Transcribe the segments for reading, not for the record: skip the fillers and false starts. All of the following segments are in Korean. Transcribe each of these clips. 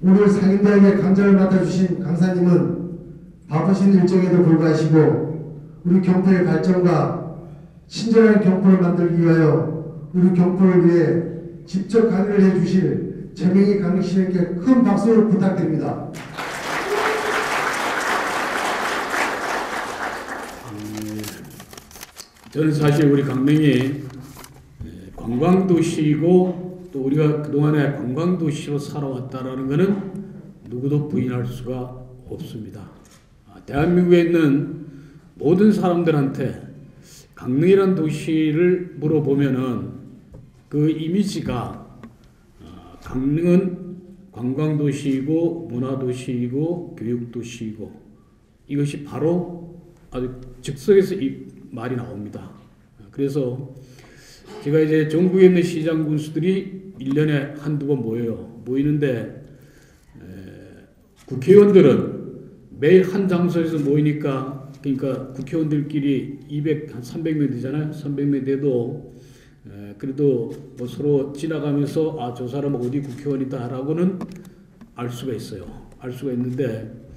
오늘 상인대학의 강좌를 맡아주신 강사님은 바쁘신 일정에도 불구하시고 우리 경포의 발전과 친절한 경포를 만들기 위하여 우리 경포를 위해 직접 강의를 해주실 최명희 강의실에게 큰 박수를 부탁드립니다. 저는 사실 우리 강릉이 관광도시이고 또 우리가 그동안에 관광도시로 살아왔다라는 것은 누구도 부인할 수가 없습니다. 대한민국에 있는 모든 사람들한테 강릉이라는 도시를 물어보면은 그 이미지가 강릉은 관광도시이고 문화도시이고 교육도시이고 이것이 바로 아주 즉석에서 이 말이 나옵니다. 그래서 제가 이제 전국에 있는 시장 군수들이 1년에 한두 번 모이는데 국회의원들은 매일 한 장소에서 모이니까 그러니까 국회의원들끼리 300명 되잖아요. 300명 돼도 그래도 뭐 서로 지나가면서 아, 저 사람 어디 국회의원이다라고는 알 수가 있어요. 알 수가 있는데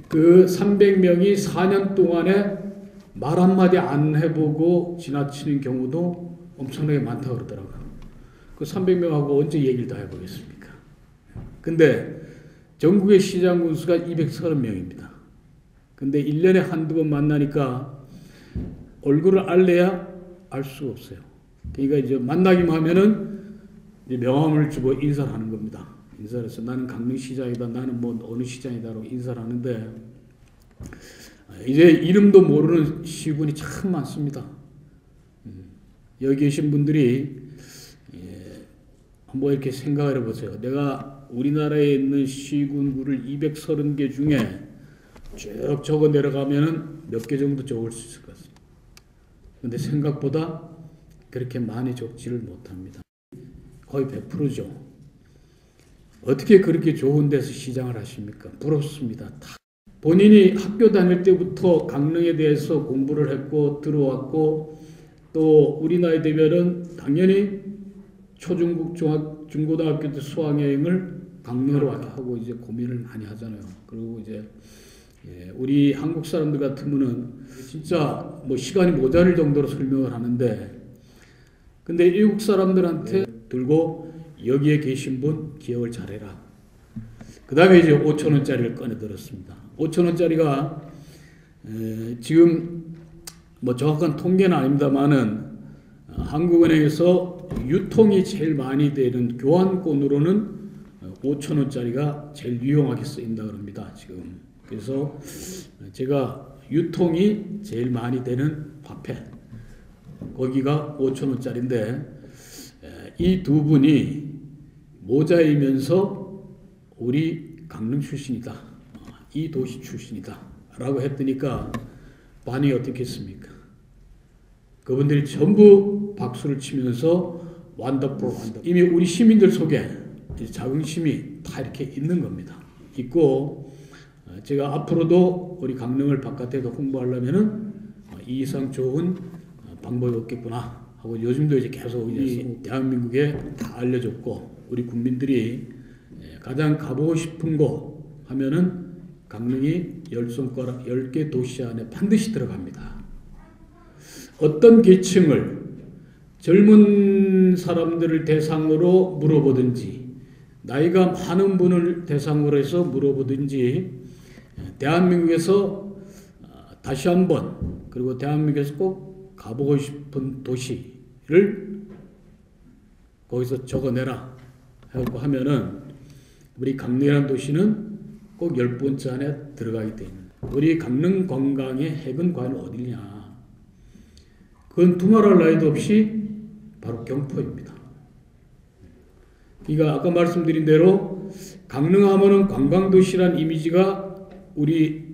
그 300명이 4년 동안에 말 한마디 안 해보고 지나치는 경우도 엄청나게 많다고 그러더라고요. 그 300명하고 언제 얘기를 다 해보겠습니까? 근데 전국의 시장 군수가 230명입니다. 근데 1년에 한두 번 만나니까 얼굴을 알래야 알 수가 없어요. 그러니까 이제 만나기만 하면은 이제 명함을 주고 인사를 하는 겁니다. 인사를 해서 나는 강릉시장이다, 나는 뭐 어느 시장이다라고 인사를 하는데 이제 이름도 모르는 시군이 참 많습니다. 여기 계신 분들이 한번 이렇게 생각을 해보세요. 내가 우리나라에 있는 시군구를 230개 중에 쭉 적어 내려가면은 몇 개 정도 적을 수 있을 것 같습니다. 근데 생각보다 그렇게 많이 적지를 못합니다. 거의 100%죠. 어떻게 그렇게 좋은 데서 시장을 하십니까? 부럽습니다. 본인이 학교 다닐 때부터 강릉에 대해서 공부를 했고 들어왔고 또 우리 나이 되면은 당연히 초중국 중고등학교 때 수학여행을 강릉으로 하고 이제 고민을 많이 하잖아요. 그리고 이제 우리 한국 사람들 같으면은 진짜 뭐 시간이 모자랄 정도로 설명을 하는데 근데 외국 사람들한테 들고 여기에 계신 분 기억을 잘해라. 그 다음에 이제 5,000원짜리를 꺼내들었습니다. 5,000원짜리가 지금 뭐 정확한 통계는 아닙니다만은 한국은행에서 유통이 제일 많이 되는 교환권으로는 5,000원짜리가 제일 유용하게 쓰인다 그럽니다. 지금. 그래서 제가 유통이 제일 많이 되는 화폐 거기가 5,000원짜리인데 이 두 분이 모자이면서 우리 강릉 출신이다. 이 도시 출신이다. 라고 했더니까 반응이 어떻겠습니까? 그분들이 전부 박수를 치면서 완더풀. 이미 우리 시민들 속에 자긍심이 다 이렇게 있는 겁니다. 있고 제가 앞으로도 우리 강릉을 바깥에도 홍보하려면은 이 이상 좋은 방법이 없겠구나 하고 요즘도 이제 계속 이제 대한민국에 다 알려졌고 우리 국민들이 가장 가보고 싶은 곳 하면은 강릉이 10손가락 10개 도시 안에 반드시 들어갑니다. 어떤 계층을 젊은 사람들을 대상으로 물어보든지 나이가 많은 분을 대상으로 해서 물어보든지 대한민국에서 다시 한번 그리고 대한민국에서 꼭 가보고 싶은 도시를 거기서 적어내라 하고 하면은 우리 강릉이라는 도시는 꼭 10번째 안에 들어가게 돼 있는 우리 강릉 관광의 핵은 과연 어디냐? 그건 두말할 나위도 없이 바로 경포입니다. 그러니까 아까 말씀드린 대로 강릉하면은 관광도시란 이미지가 우리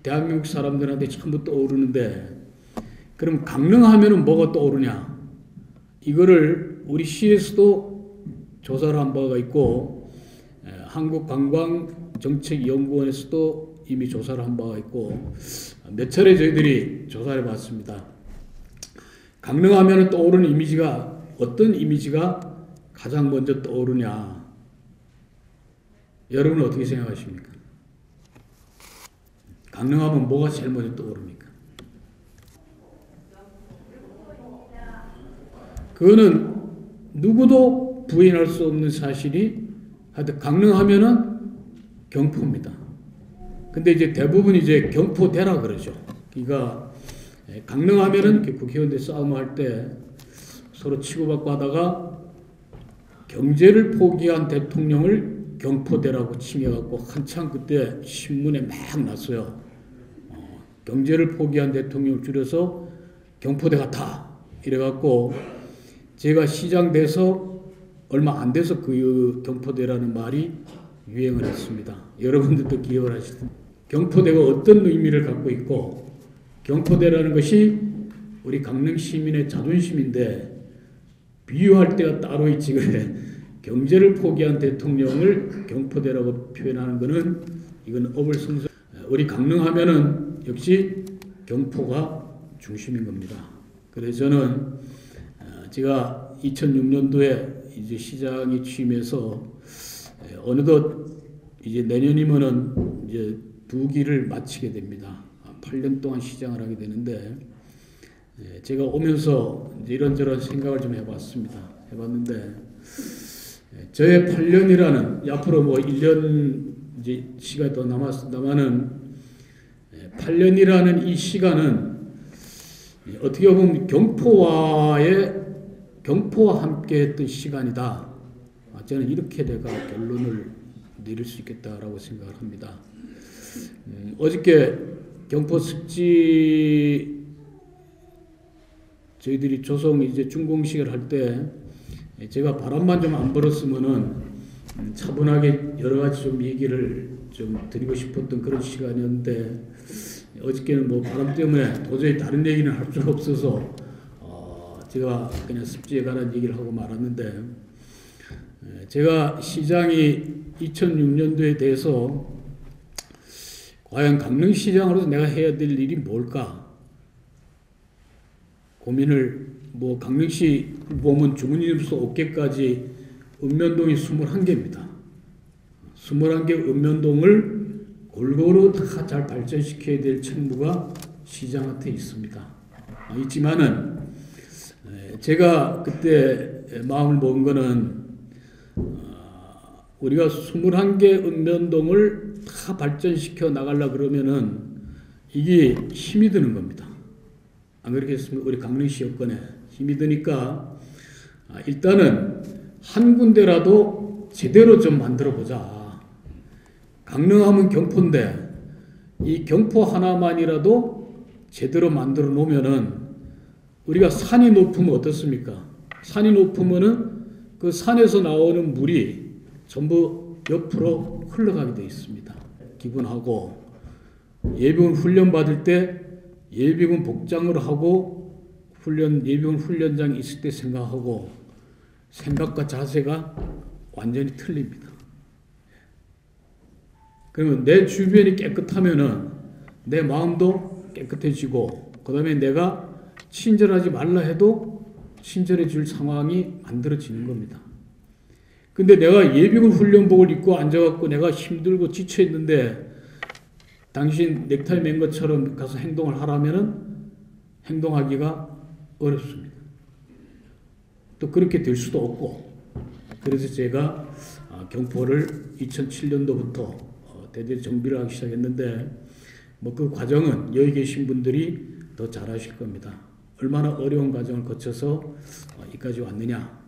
대한민국 사람들한테 전부 떠오르는데 그럼 강릉하면은 뭐가 떠오르냐? 이거를 우리 시에서도 조사를 한 바가 있고 한국관광정책연구원에서도 이미 조사를 한 바가 있고 몇 차례 저희들이 조사를 해봤습니다. 강릉하면 떠오르는 이미지가 어떤 이미지가 가장 먼저 떠오르냐? 여러분은 어떻게 생각하십니까? 강릉하면 뭐가 제일 먼저 떠오릅니까? 그거는 누구도 부인할 수 없는 사실이 하여튼 강릉하면은 경포입니다. 근데 이제 대부분 이제 경포대라 그러죠. 그러니까 강릉하면은 국회의원들 싸움할 때 서로 치고받고 하다가 경제를 포기한 대통령을 경포대라고 칭해갖고 한참 그때 신문에 막 났어요. 경제를 포기한 대통령을 줄여서 경포대 같아 이래갖고 제가 시장 돼서 얼마 안 돼서 그 경포대라는 말이 유행을 했습니다. 여러분들도 기억을 하실 텐데 경포대가 어떤 의미를 갖고 있고 경포대라는 것이 우리 강릉 시민의 자존심인데 비유할 때가 따로 있지 그래. 경제를 포기한 대통령을 경포대라고 표현하는 것은 이건 어불성설. 우리 강릉 하면은 역시 경포가 중심인 겁니다. 그래서 저는 제가 2006년도에 이제 시장에 취임해서 어느덧 이제 내년이면은 이제 2기를 마치게 됩니다. 8년 동안 시장을 하게 되는데 제가 오면서 이제 이런저런 생각을 좀 해봤는데 저의 8년이라는 앞으로 뭐 1년 이제 시간이 더 남았는 8년이라는 이 시간은 어떻게 보면 경포와 함께 했던 시간이다. 저는 이렇게 내가 결론을 내릴 수 있겠다라고 생각을 합니다. 어저께 경포 습지 저희들이 조성 이제 준공식을 할 때 제가 바람만 좀 안 불었으면은 차분하게 여러 가지 좀 얘기를 좀 드리고 싶었던 그런 시간이었는데 어저께는 뭐 바람 때문에 도저히 다른 얘기는 할 수가 없어서 제가 그냥 습지에 관한 얘기를 하고 말았는데 제가 시장이 2006년도에 대해서 과연 강릉시장으로서 내가 해야 될 일이 뭘까 고민을 뭐 강릉시 보면 주민으로서 어깨까지 읍면동이 21개입니다. 21개 읍면동을 골고루 다 잘 발전시켜야 될 책무가 시장한테 있습니다. 있지만은 제가 그때 마음을 먹은 거는 우리가 21개 읍면동을 다 발전시켜 나가려 그러면은 이게 힘이 드는 겁니다. 안 그렇겠습니까? 우리 강릉시 여건에 힘이 드니까 일단은 한 군데라도 제대로 좀 만들어 보자. 강릉하면 경포인데 이 경포 하나만이라도 제대로 만들어 놓으면은 우리가 산이 높으면 어떻습니까? 산이 높으면은 그 산에서 나오는 물이 전부 옆으로 흘러가게 되어 있습니다. 기본하고 예비군 훈련 받을 때 예비군 복장을 하고 예비군 훈련장 있을 때 생각하고 생각과 자세가 완전히 틀립니다. 그러면 내 주변이 깨끗하면은 내 마음도 깨끗해지고 그 다음에 내가 친절하지 말라 해도 친절해질 상황이 만들어지는 겁니다. 근데 내가 예비군 훈련복을 입고 앉아갖고 내가 힘들고 지쳐있는데 당신 넥타이 맨 것처럼 가서 행동을 하라면은 행동하기가 어렵습니다. 또 그렇게 될 수도 없고 그래서 제가 경포를 2007년도부터 대대 정비를 하기 시작했는데 뭐 그 과정은 여기 계신 분들이 더 잘하실 겁니다. 얼마나 어려운 과정을 거쳐서 여기까지 왔느냐.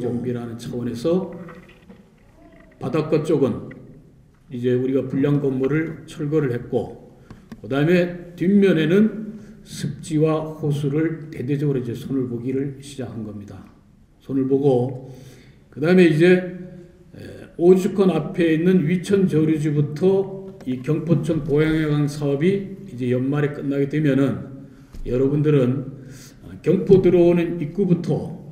정비라는 차원에서 바닷가 쪽은 이제 우리가 불량 건물을 철거를 했고 그 다음에 뒷면에는 습지와 호수를 대대적으로 이제 손을 보기를 시작한 겁니다. 손을 보고 그 다음에 이제 오죽헌 앞에 있는 위천 저류지부터 이 경포천 보양해강 사업이 이제 연말에 끝나게 되면은 여러분들은 경포 들어오는 입구부터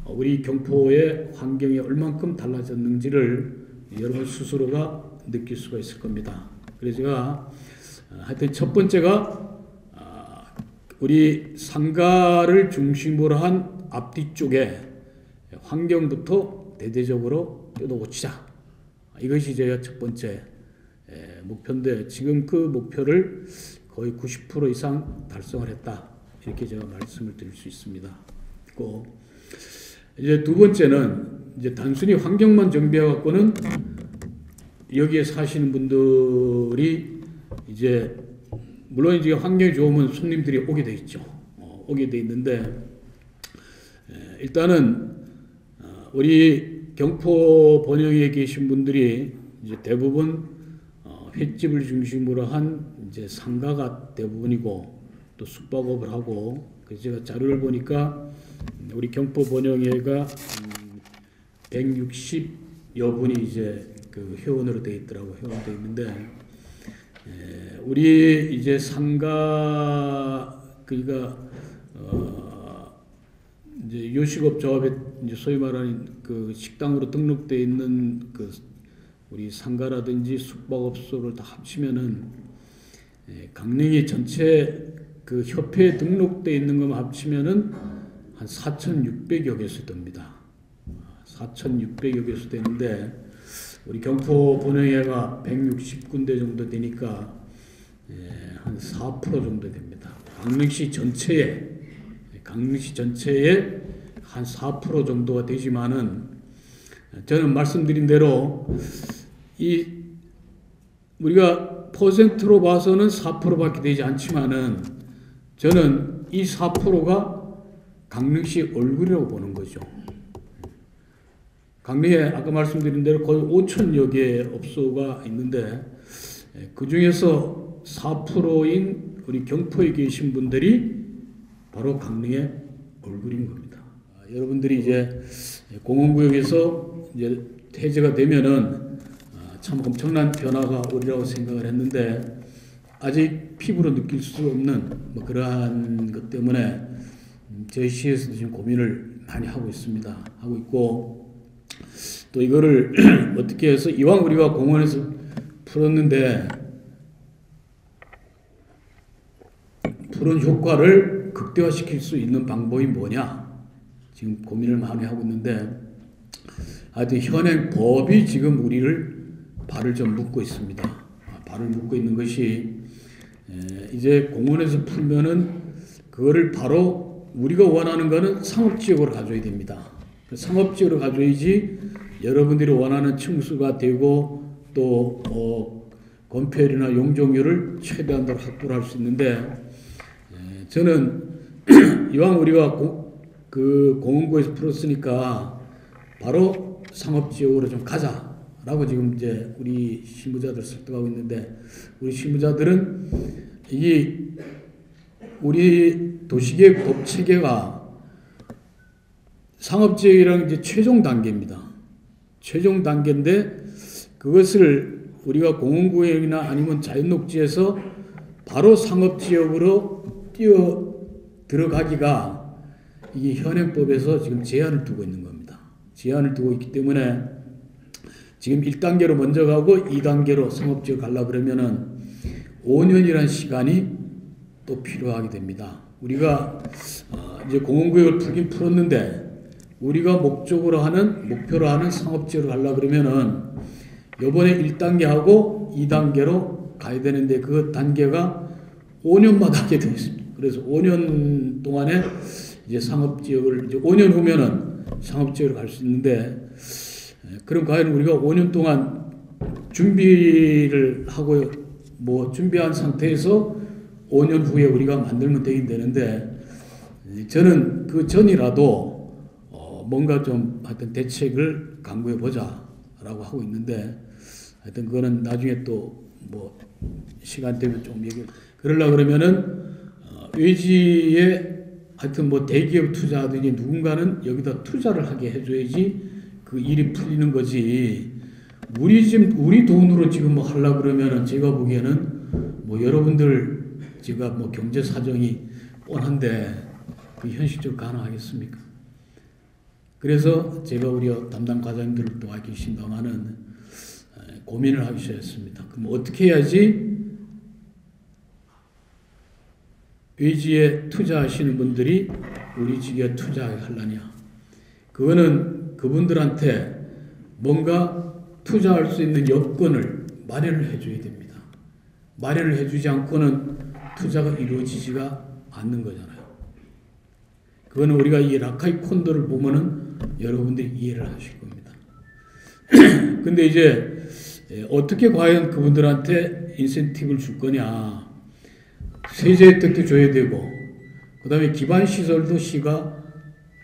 우리 경포의 환경이 얼만큼 달라졌는지를 여러분 스스로가 느낄 수가 있을 겁니다. 그래서 제가 하여튼 첫 번째가 우리 상가를 중심으로 한 앞뒤 쪽에 환경부터 대대적으로 뜯어고치자. 이것이 제가 첫 번째 목표인데 지금 그 목표를 거의 90% 이상 달성을 했다. 이렇게 제가 말씀을 드릴 수 있습니다. 또 이제 두 번째는 이제 단순히 환경만 정비해 갖고는 여기에 사시는 분들이 이제 물론 이제 환경이 좋으면 손님들이 오게 돼 있죠. 오게 돼 있는데 일단은 우리 경포 번영에 계신 분들이 이제 대부분 횟집을 중심으로 한 이제 상가가 대부분이고 또 숙박업을 하고 그래서 제가 자료를 보니까 우리 경포 번영회가 160여 분이 이제 그 회원으로 되어 있더라고 회원 되어 있는데 우리 이제 상가 그러니까 이제 요식업 조합에 이제 소위 말하는 그 식당으로 등록되어 있는 그 우리 상가라든지 숙박업소를 다 합치면은 강릉이 전체 그 협회에 등록되어 있는 것만 합치면은 한 4,600여 개수 됩니다. 4,600여 개수 되는데 우리 경포 번영회가 160군데 정도 되니까 한 4% 정도 됩니다. 강릉시 전체에 한 4% 정도가 되지만은 저는 말씀드린 대로 이 우리가 퍼센트로 봐서는 4%밖에 되지 않지만은 저는 이 4%가 강릉시 얼굴이라고 보는 거죠. 강릉에 아까 말씀드린 대로 거의 5천여 개 업소가 있는데 그 중에서 4%인 우리 경포에 계신 분들이 바로 강릉의 얼굴인 겁니다. 여러분들이 이제 공원구역에서 이제 해제가 되면은 참 엄청난 변화가 오리라고 생각을 했는데 아직 피부로 느낄 수 없는 뭐 그러한 것 때문에 저희 시에서도 지금 고민을 많이 하고 있습니다. 하고 있고 또 이거를 어떻게 해서 이왕 우리가 공원에서 풀었는데 푸른 효과를 극대화시킬 수 있는 방법이 뭐냐 지금 고민을 많이 하고 있는데 하여튼 현행 법이 지금 우리를 발을 좀 묶고 있습니다. 발을 묶고 있는 것이 이제 공원에서 풀면은 그거를 바로 우리가 원하는 거는 상업지역으로 가져야 됩니다. 상업지역으로 가져야지 여러분들이 원하는 층수가 되고 또 건폐율이나 용적률을 최대한으로 확보를 할 수 있는데 저는 이왕 우리가 그 공원구에서 풀었으니까 바로 상업지역으로 좀 가자라고 지금 이제 우리 실무자들 설득하고 있는데 우리 실무자들은 이 우리 도시계획법 체계가 상업지역이랑 이제 최종 단계입니다. 최종 단계인데 그것을 우리가 공원구역이나 아니면 자연녹지에서 바로 상업지역으로 뛰어 들어가기가 이게 현행법에서 지금 제한을 두고 있는 겁니다. 제한을 두고 있기 때문에 지금 1단계로 먼저 가고 2단계로 상업지역 가려고 그러면은 5년이라는 시간이 또 필요하게 됩니다. 우리가 이제 공원구역을 풀긴 풀었는데 우리가 목표로 하는 상업지역으로 가려고 그러면은 요번에 1단계하고 2단계로 가야 되는데 그 단계가 5년마다 하게 되어 있습니다. 그래서 5년 동안에 이제 상업지역을 이제 5년 후면은 상업지역으로 갈 수 있는데 그럼 과연 우리가 5년 동안 준비를 하고 뭐 준비한 상태에서 5년 후에 우리가 만들면 되긴 되는데 저는 그 전이라도 뭔가 좀 하여튼 대책을 강구해 보자라고 하고 있는데 하여튼 그거는 나중에 또 뭐 시간 되면 좀 얘기. 그러려 그러면은 외지에 하여튼 뭐 대기업 투자하더니 누군가는 여기다 투자를 하게 해줘야지 그 일이 풀리는 거지. 우리 돈으로 지금 뭐 하려 그러면은 제가 보기에는 뭐 여러분들 제가 뭐 경제 사정이 뻔한데 그 현실적으로 가능하겠습니까? 그래서 제가 우리 담당 과장님들을 도와 계신 동안은 고민을 하기 시작했습니다. 그럼 어떻게 해야지 외지에 투자하시는 분들이 우리 지역에 투자하려냐? 그거는 그분들한테 뭔가 투자할 수 있는 여건을 마련을 해줘야 됩니다. 마련을 해주지 않고는 투자가 이루어지지가 않는 거잖아요. 그거는 우리가 이 라카이 콘도를 보면은 여러분들이 이해를 하실 겁니다. 근데 이제 어떻게 과연 그분들한테 인센티브를 줄 거냐. 세제 혜택도 줘야 되고, 그 다음에 기반 시설도 시가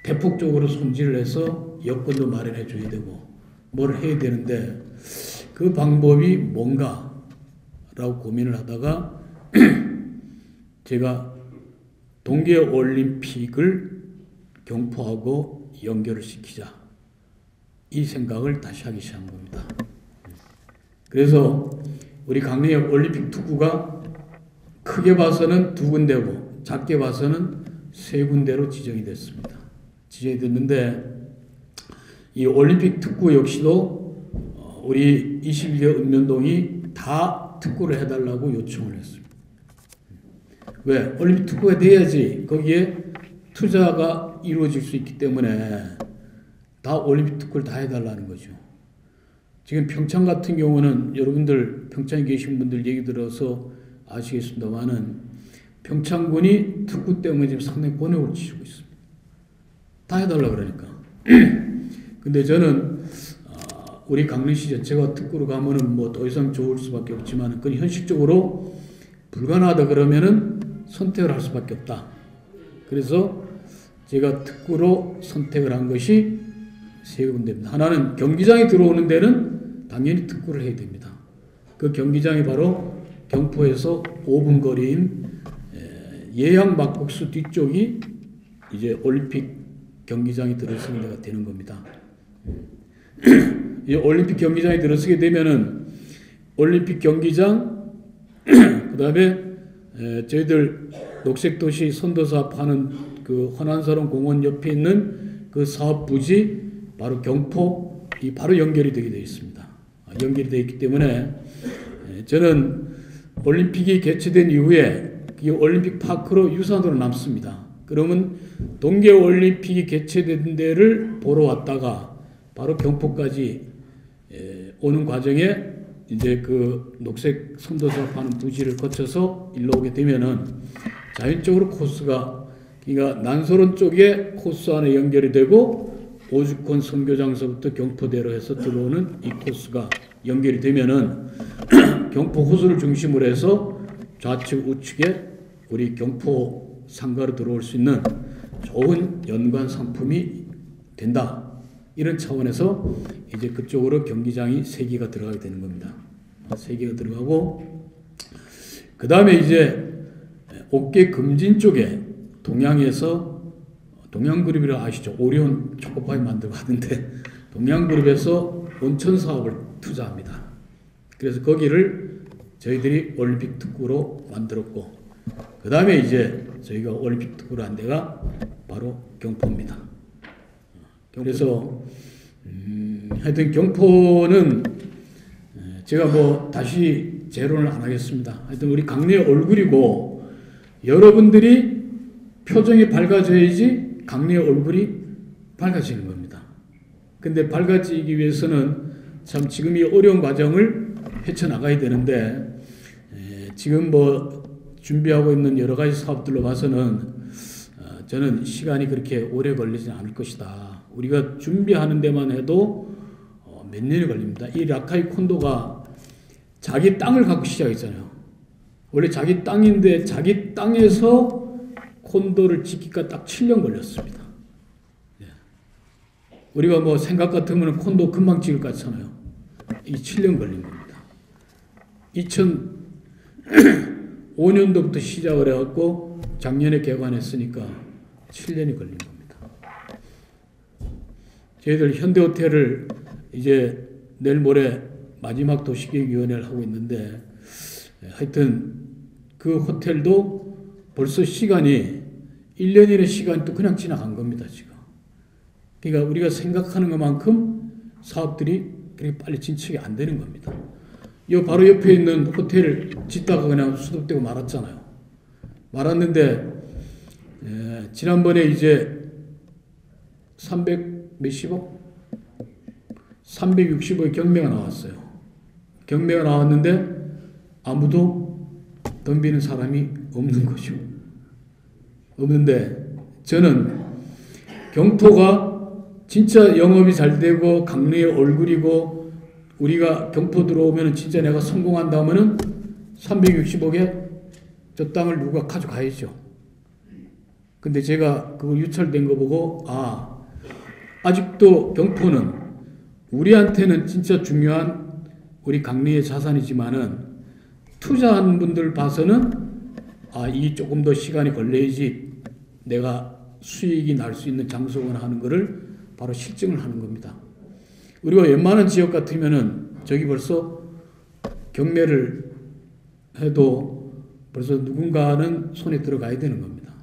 대폭적으로 손질을 해서 여건도 마련해 줘야 되고, 뭘 해야 되는데, 그 방법이 뭔가 라고 고민을 하다가 제가 동계올림픽을 경포하고 연결을 시키자, 이 생각을 다시 하기 시작한 겁니다. 그래서 우리 강릉의 올림픽 특구가 크게 봐서는 2군데고 작게 봐서는 3군데로 지정이 됐습니다. 지정이 됐는데 이 올림픽 특구 역시도 우리 21개 읍면동이 다 특구를 해달라고 요청을 했습니다. 왜? 올림픽 특구가 돼야지 거기에 투자가 이루어질 수 있기 때문에 다 올림픽 특구를 다 해달라는 거죠. 지금 평창 같은 경우는 여러분들 평창에 계신 분들 얘기 들어서 아시겠습니다만은 평창군이 특구 때문에 지금 상당히 곤욕을 치르고 있습니다. 다 해달라 그러니까. 근데 저는 우리 강릉시 자체가 특구로 가면은 뭐 더 이상 좋을 수밖에 없지만 그건 현실적으로 불가능하다 그러면은 선택을 할 수밖에 없다. 그래서 제가 특구로 선택을 한 것이 3군데입니다. 하나는 경기장에 들어오는 데는 당연히 특구를 해야 됩니다. 그 경기장이 바로 경포에서 5분 거리인 예양 막국수 뒤쪽이 이제 올림픽 경기장이 들어서는 데가 되는 겁니다. 이 올림픽 경기장에 들어서게 되면은 올림픽 경기장 그다음에 저희들 녹색도시 선도사업 하는 그 헌안사론 공원 옆에 있는 그 사업 부지 바로 경포 이 바로 연결이 되게 되어 있습니다. 연결이 되어 있기 때문에 저는 올림픽이 개최된 이후에 이 올림픽 파크로 유산으로 남습니다. 그러면 동계올림픽이 개최된 데를 보러 왔다가 바로 경포까지 오는 과정에 이제 그 녹색 선도사업 하는 부지를 거쳐서 일로 오게 되면은 자연적으로 코스가 그러니까 난소론 쪽에 코스 안에 연결이 되고 오죽헌 선교장서부터 경포대로 해서 들어오는 이 코스가 연결이 되면은 경포 호수를 중심으로 해서 좌측 우측에 우리 경포 상가로 들어올 수 있는 좋은 연관 상품이 된다. 이런 차원에서 이제 그쪽으로 경기장이 3개가 들어가게 되는 겁니다. 3개가 들어가고 그 다음에 이제 옥계 금진 쪽에 동양에서 동양그룹이라 아시죠? 오리온 초코파이 만들고 하는데 동양그룹에서 온천 사업을 투자합니다. 그래서 거기를 저희들이 올림픽 특구로 만들었고 그 다음에 이제 저희가 올림픽 특구로 한 데가 바로 경포입니다. 그래서 하여튼 경포는 제가 뭐 다시 재론을 안 하겠습니다. 하여튼 우리 강릉의 얼굴이고 여러분들이 표정이 밝아져야지 강릉의 얼굴이 밝아지는 겁니다. 근데 밝아지기 위해서는 참 지금 이 어려운 과정을 헤쳐나가야 되는데 지금 뭐 준비하고 있는 여러 가지 사업들로 봐서는 저는 시간이 그렇게 오래 걸리지는 않을 것이다. 우리가 준비하는 데만 해도 몇 년이 걸립니다. 이 라카이 콘도가 자기 땅을 갖고 시작했잖아요. 원래 자기 땅인데 자기 땅에서 콘도를 짓기가 딱 7년 걸렸습니다. 우리가 뭐 생각 같으면 콘도 금방 찍을 것 같잖아요. 이 7년 걸린 겁니다. 2005년도부터 시작을 해갖고 작년에 개관했으니까 7년이 걸린 겁니다. 저희들 현대호텔을 이제 내일 모레 마지막 도시계획위원회를 하고 있는데 하여튼 그 호텔도 벌써 시간이 1년이라는 시간이 또 그냥 지나간 겁니다. 지금. 그러니까 우리가 생각하는 것만큼 사업들이 그렇게 빨리 진척이 안 되는 겁니다. 이 바로 옆에 있는 호텔을 짓다가 그냥 수습되고 말았잖아요. 말았는데 지난번에 이제 300 몇십억? 360의 경매가 나왔어요. 경매가 나왔는데 아무도 덤비는 사람이 없는 것이고, 없는데 저는 경포가 진짜 영업이 잘 되고 강릉의 얼굴이고 우리가 경포 들어오면 진짜 내가 성공한다면은 360억에 저 땅을 누가 가져가야죠. 근데 제가 그거 유찰된 거 보고 아직도 경포는 우리한테는 진짜 중요한 우리 강릉의 자산이지만은 투자하는 분들 봐서는 이 조금 더 시간이 걸려야지 내가 수익이 날 수 있는 장소거나 하는 거를 바로 실증을 하는 겁니다. 우리가 웬만한 지역 같으면은 저기 벌써 경매를 해도 벌써 누군가는 손에 들어가야 되는 겁니다.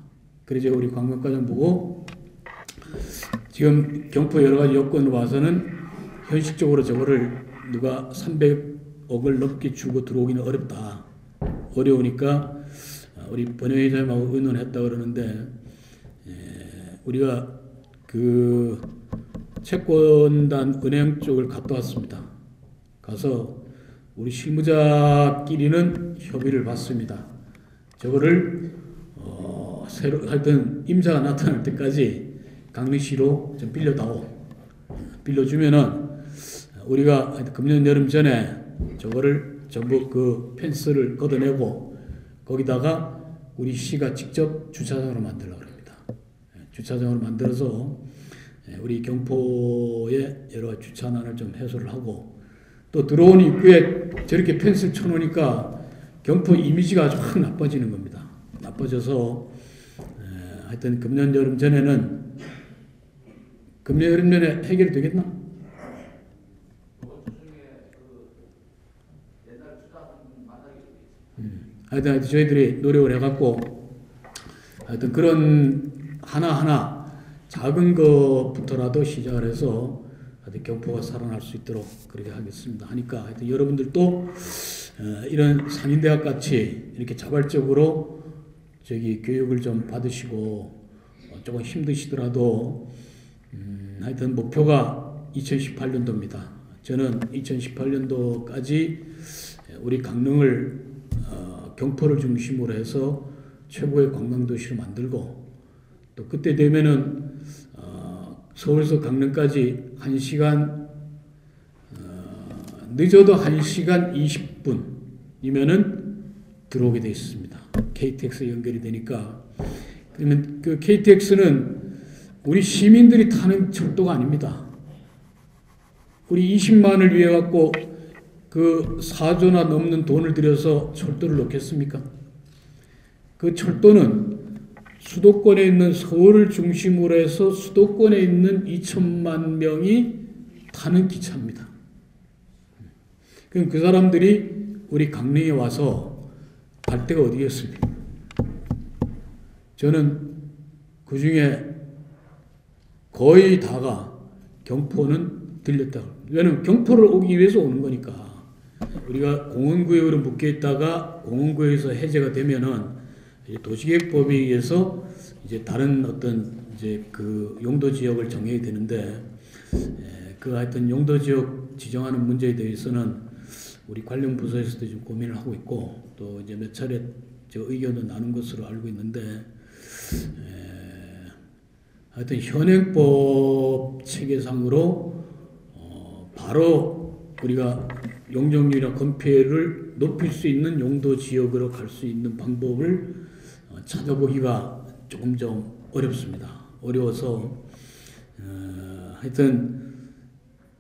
그래서 우리 관광과장 보고 지금 경포 여러 가지 여건을 봐서는 현실적으로 저거를 누가 300억을 넘게 주고 들어오기는 어렵다. 어려우니까 우리 번영회장님하고 의논했다 그러는데 우리가 그 채권단 은행 쪽을 갔다 왔습니다. 가서 우리 실무자끼리는 협의를 받습니다. 저거를 새로 하여튼 임자가 나타날 때까지 강릉시로 좀 빌려다오. 빌려주면은 우리가 금년 여름 전에 저거를 전부 그 펜스를 걷어내고 거기다가 우리 시가 직접 주차장으로 만들려고 합니다. 주차장으로 만들어서 우리 경포의 여러 주차난을 좀 해소를 하고 또 들어온 입구에 저렇게 펜스를 쳐놓으니까 경포 이미지가 아주 확 나빠지는 겁니다. 나빠져서 하여튼 금년 여름 전에는 금년 여름 전에 해결이 되겠나? 하여튼 저희들이 노력을 해갖고 하여튼 그런 하나하나 작은 것부터라도 시작을 해서 하여튼 경포가 살아날 수 있도록 그렇게 하겠습니다. 하니까 하여튼 여러분들도 이런 상인대학 같이 이렇게 자발적으로 저기 교육을 좀 받으시고 조금 힘드시더라도 하여튼 목표가 2018년도입니다. 저는 2018년도까지 우리 강릉을 경포를 중심으로 해서 최고의 관광도시로 만들고 또 그때 되면은 서울에서 강릉까지 1시간 늦어도 1시간 20분이면은 들어오게 되어 있습니다. KTX 연결이 되니까. 그러면 그 KTX는 우리 시민들이 타는 철도가 아닙니다. 우리 20만을 위해 갖고 그 4조나 넘는 돈을 들여서 철도를 놓겠습니까? 그 철도는 수도권에 있는 서울을 중심으로 해서 수도권에 있는 2천만 명이 타는 기차입니다. 그럼 그 사람들이 우리 강릉에 와서 갈 데가 어디겠습니까? 저는 그 중에 거의 다가 경포는 들렸다. 왜냐하면 경포를 오기 위해서 오는 거니까. 우리가 공원구역으로 묶여 있다가 공원구역에서 해제가 되면은 도시계획법에 의해서 이제 다른 어떤 이제 그 용도 지역을 정해야 되는데 그 하여튼 용도 지역 지정하는 문제에 대해서는 우리 관련 부서에서도 좀 고민을 하고 있고 또 이제 몇 차례 저 의견도 나눈 것으로 알고 있는데 하여튼 현행법 체계상으로 바로 우리가 용적률이나 건폐율을 높일 수 있는 용도 지역으로 갈 수 있는 방법을 찾아보기가 조금 좀 어렵습니다. 어려워서 하여튼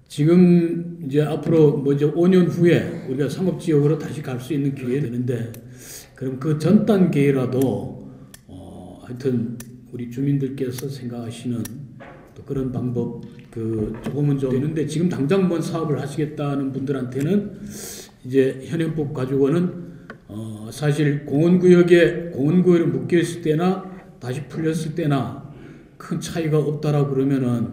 지금 이제 앞으로 먼저 5년 후에 우리가 상업지역으로 다시 갈 수 있는 기회가 되는데 그럼 그 전 단계라도 하여튼 우리 주민들께서 생각하시는 또 그런 방법 그 조금은 좀 되는데 지금 당장 뭔 사업을 하시겠다는 분들한테는 이제 현행법 가지고는 사실 공원구역에 묶여 있을 때나 다시 풀렸을 때나 큰 차이가 없다라고 그러면은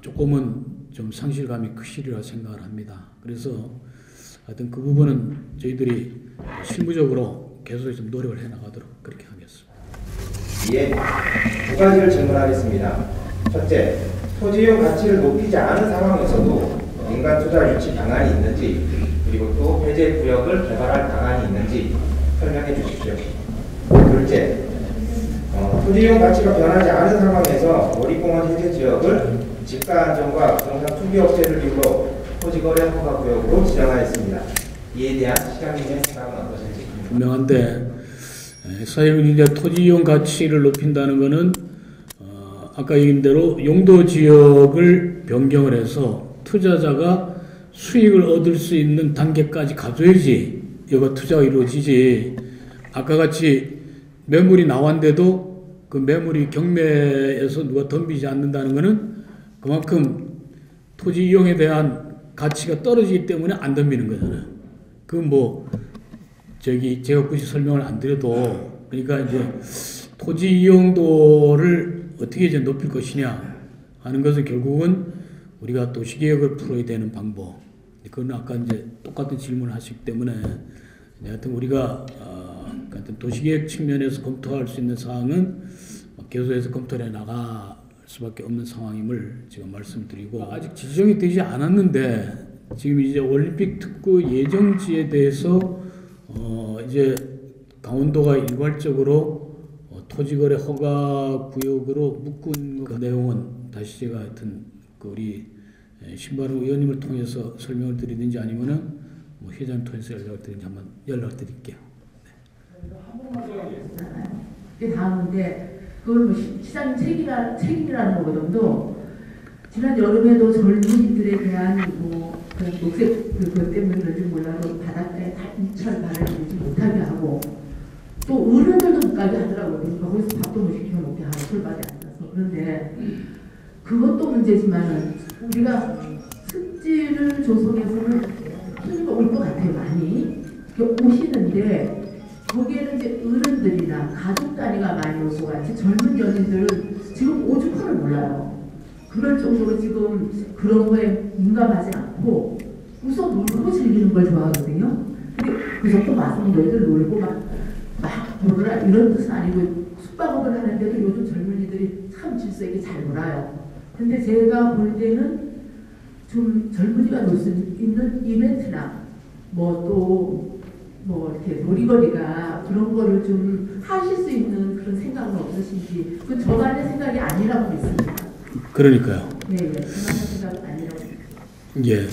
조금은 좀 상실감이 크시리라 생각을 합니다. 그래서 하여튼 그 부분은 저희들이 실무적으로 계속 좀 노력을 해 나가도록 그렇게 하겠습니다. 이에 두 가지를 질문하겠습니다. 첫째, 토지의 가치를 높이지 않은 상황에서도 민간 투자 유치 방안이 있는지, 그리고 또 해제 구역을 개발할 방안이 있는지 설명해 주십시오. 둘째, 토지이용 가치가 변하지 않은 상황에서 놀이공원 해제 지역을 집가 안정과 부동산 투기 업체를 이유로 토지거래 허가 구역으로 지정하였습니다. 이에 대한 시장님의 생각은 어떠신지? 분명한데 사실은 이제 토지 이용 가치를 높인다는 것은 아까 얘기한 대로 용도 지역을 변경을 해서 투자자가 수익을 얻을 수 있는 단계까지 가져야지 여가 투자가 이루어지지. 아까 같이 매물이 나왔는데도 그 매물이 경매에서 누가 덤비지 않는다는 것은 그만큼 토지 이용에 대한 가치가 떨어지기 때문에 안 덤비는 거잖아요. 그 뭐 제가 굳이 설명을 안 드려도, 그러니까 이제 토지 이용도를 어떻게 이제 높일 것이냐 하는 것은 결국은 우리가 도시개혁을 풀어야 되는 방법. 그건 아까 이제 똑같은 질문을 하시기 때문에 하여튼 우리가 하여튼 도시개혁 측면에서 검토할 수 있는 사항은 계속해서 검토를 해 나갈 수밖에 없는 상황임을 제가 말씀드리고, 아직 지정이 되지 않았는데 지금 이제 올림픽 특구 예정지에 대해서 이제 강원도가 일괄적으로 토지거래 허가 구역으로 묶은 그 내용은 다시 제가 하여튼 그 우리 신바로 의원님을 통해서 설명을 드리든지 아니면은 뭐 회장 통해서 연락을 드리든지 한번 연락을 드릴게요. 네. 다음인데 그걸 뭐 시장 책임이라는 거거든요. 지난 여름에도 젊은이들에 대한 뭐 그런 녹색 그것 때문에 그런지 몰라도 바닷가에 다 인철 발을 내지 못하게 하고 또 어른들도 못 가게 하더라고요. 그러니까 거기서 밥도 못 시켜 먹게 하고 술밖에 안 나서. 그런데 그것도 문제지만은 우리가 습지를 조성해서는 손님이 올 것 같아요. 많이 오시는데 거기에는 이제 어른들이나 가족 단위가 많이 올 것 같이 젊은 연인들은 지금 오죽하를 몰라요. 그럴 정도로 지금 그런 거에 민감하지 않고 우선 놀고 즐기는 걸 좋아하거든요. 근데 그래서 와서 너희들 놀고 막 놀라 이런 뜻은 아니고 숙박업을 하는데도 요즘 젊은이들이 참 질서 있게 잘 놀아요. 근데 제가 볼 때는 좀 젊은이가 놀 수 있는 이벤트나 뭐 이렇게 놀이거리가 그런 거를 좀 하실 수 있는 그런 생각은 없으신지, 그건 저만의 생각이 아니라고 믿습니다. 그러니까요. 네, 저만의 생각은 아니라고 믿습니다. 예.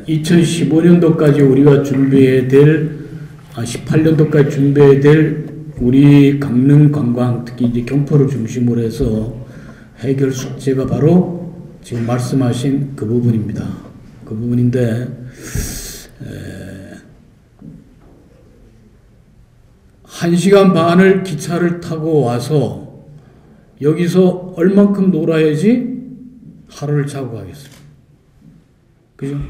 2015년도까지 우리가 준비해야 될, 18년도까지 준비해야 될 우리 강릉 관광, 특히 이제 경포를 중심으로 해서 해결 숙제가 바로 지금 말씀하신 그 부분입니다. 그 부분인데, 1시간 반을 기차를 타고 와서 여기서 얼만큼 놀아야지 하루를 자고 가겠습니다. 그죠?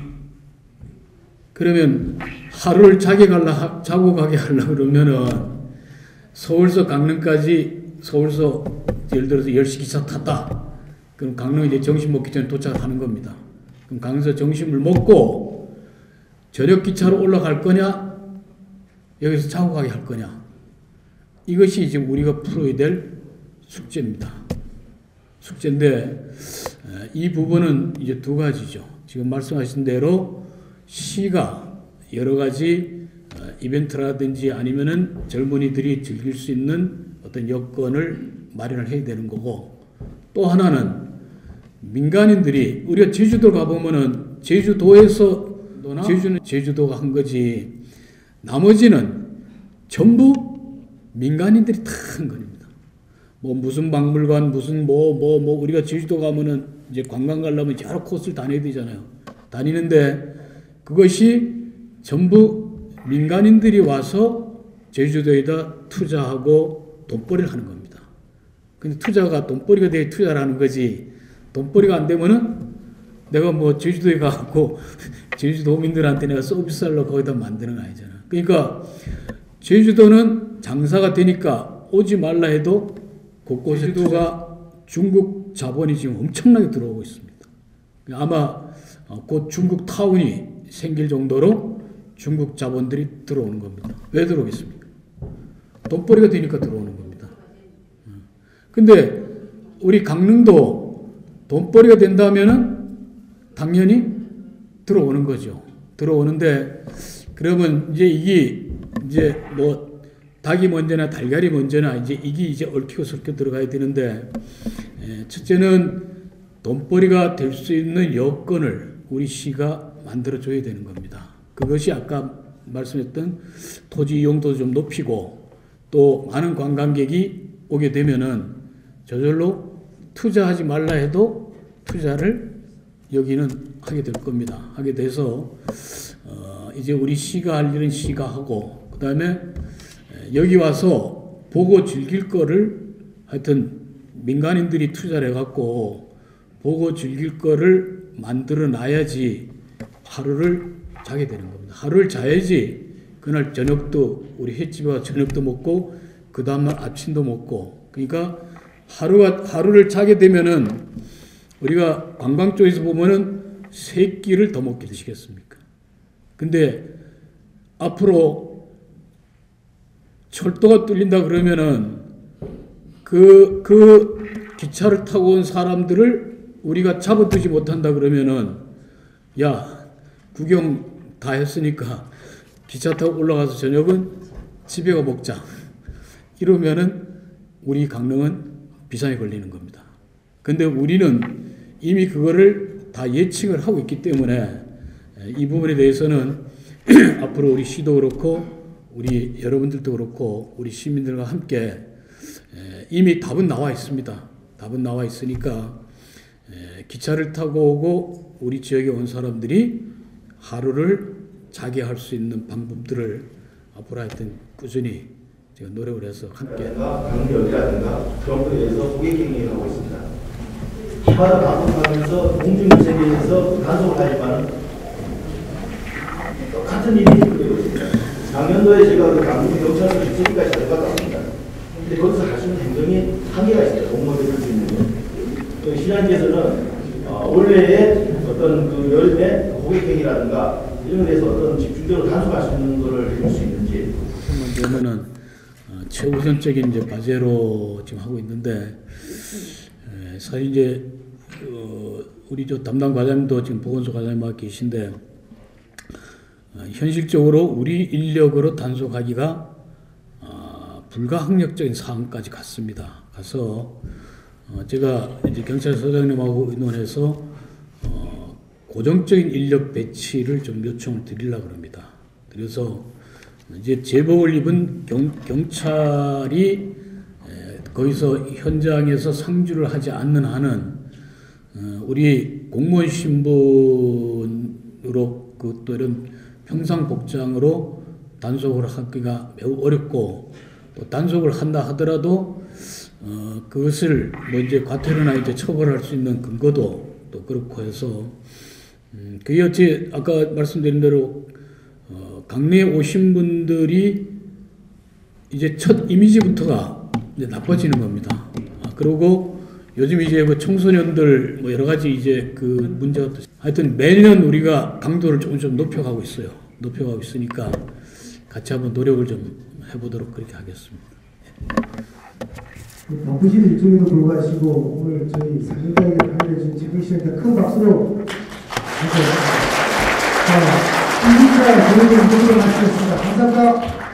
그러면 하루를 자고 가게 하려고 그러면은 서울서 강릉까지, 서울서 예를 들어서 10시 기차 탔다. 그럼 강릉 이제 점심 먹기 전에 도착을 하는 겁니다. 그럼 강릉에서 점심을 먹고 저녁 기차로 올라갈 거냐? 여기서 자고 가게 할 거냐? 이것이 지금 우리가 풀어야 될 숙제입니다. 숙제인데 이 부분은 이제 두 가지죠. 지금 말씀하신 대로 시가 여러 가지 이벤트라든지 아니면은 젊은이들이 즐길 수 있는 어떤 여건을 마련을 해야 되는 거고, 또 하나는 민간인들이, 우리가 제주도 가보면은 제주도에서 제주는 제주도가 한 거지 나머지는 전부 민간인들이 다 한 겁니다. 뭐 무슨 박물관 무슨 뭐 우리가 제주도 가면은 이제 관광 가려면 여러 코스를 다녀야 되잖아요. 다니는데 그것이 전부 민간인들이 와서 제주도에다 투자하고 돈벌이를 하는 겁니다. 근데 투자가 돈벌이가 돼야 투자를 하는 거지, 돈벌이가 안 되면은 내가 뭐 제주도에 가고 제주도민들한테 내가 서비스 하려고 거기다 만드는 거 아니잖아. 그러니까 제주도는 장사가 되니까 오지 말라 해도 곳곳에 제주도가 중국 자본이 지금 엄청나게 들어오고 있습니다. 아마 곧 중국 타운이 생길 정도로 중국 자본들이 들어오는 겁니다. 왜 들어오겠습니까? 돈벌이가 되니까 들어오는 겁니다. 근데 우리 강릉도 돈벌이가 된다면은 당연히 들어오는 거죠. 들어오는데 그러면 이제 이게 이제 뭐 닭이 먼저나 달걀이 먼저나 이제 이게 이제 얽히고 설켜 들어가야 되는데 첫째는 돈벌이가 될 수 있는 여건을 우리 시가 만들어 줘야 되는 겁니다. 그것이 아까 말씀했던 토지 이용도 좀 높이고 또 많은 관광객이 오게 되면은 저절로 투자하지 말라 해도 투자를 여기는 하게 될 겁니다. 하게 돼서 이제 우리 시가 할 일은 시가 하고 그 다음에 여기 와서 보고 즐길 거를 하여튼 민간인들이 투자를 해갖고 보고 즐길 거를 만들어 놔야지 하루를 자게 되는 겁니다. 하루를 자야지 그날 저녁도 우리 횟집에 와서 저녁도 먹고 그 다음날 아침도 먹고 그러니까 하루를 자게 되면은 우리가 관광 쪽에서 보면은 3끼를 더 먹게 되시겠습니까? 근데 앞으로 철도가 뚫린다 그러면은 그 기차를 타고 온 사람들을 우리가 잡아두지 못한다 그러면은 야 구경 다 했으니까 기차 타고 올라가서 저녁은 집에 가 먹자 이러면은 우리 강릉은 비상에 걸리는 겁니다. 근데 우리는 이미 그거를 다 예측을 하고 있기 때문에 이 부분에 대해서는 앞으로 우리 시도 그렇고 우리 여러분들도 그렇고 우리 시민들과 함께 이미 답은 나와 있습니다. 답은 나와 있으니까 기차를 타고 오고 우리 지역에 온 사람들이 하루를 자게 할 수 있는 방법들을 앞으로 하여튼 꾸준히 제가 노력을 해서 함께 강력이라든가 그런 거에 대해서 고객행위를 하고 있습니다. 해마다 반복하면서 공중세계에서 단속을 하지만 똑같은 일이 되고 있습니다. 작년도에 제가 그 강릉 경찰서 주체기까지 들어갔다 왔습니다. 근데 거기서 할 수 있는 행정이 한계가 있어요. 공무원들이 할 수 있는 게. 시장에서는 원래의 어떤 그 여름에 고객행위라든가 이런 데서 어떤 집중적으로 단속할 수 있는 거를 해줄 수 있는지. 그러면은 최우선적인 이제 과제로 지금 하고 있는데 사실 이제 우리 저 담당 과장님도 지금 보건소 과장님하고 계신데 현실적으로 우리 인력으로 단속하기가 불가항력적인 상황까지 갔습니다. 가서 제가 이제 경찰서장님하고 의논해서 고정적인 인력 배치를 좀 요청을 드리려고 합니다. 그래서 이제 제복을 입은 경찰이 거기서 현장에서 상주를 하지 않는 한은 우리 공무원 신분으로 그 또 이런 평상 복장으로 단속을 하기가 매우 어렵고 또 단속을 한다 하더라도 그것을 뭐 이제 과태료나 이제 처벌할 수 있는 근거도 또 그렇고 해서 그게 어찌 아까 말씀드린 대로 강릉에 오신 분들이 이제 첫 이미지부터가 이제 나빠지는 겁니다. 그리고 요즘 이제 그 청소년들 뭐 여러 가지 이제 그 문제가 하여튼 매년 우리가 강도를 조금 높여가고 있어요. 높여가고 있으니까 같이 한번 노력을 좀 해보도록 그렇게 하겠습니다. 바쁘신 일정에도 불구하시고 오늘 저희 사진가에게 알려준 제복 씨한테 큰 박수로 자, 1인자 교육을 모두로 마치겠습니다. 감사합니다.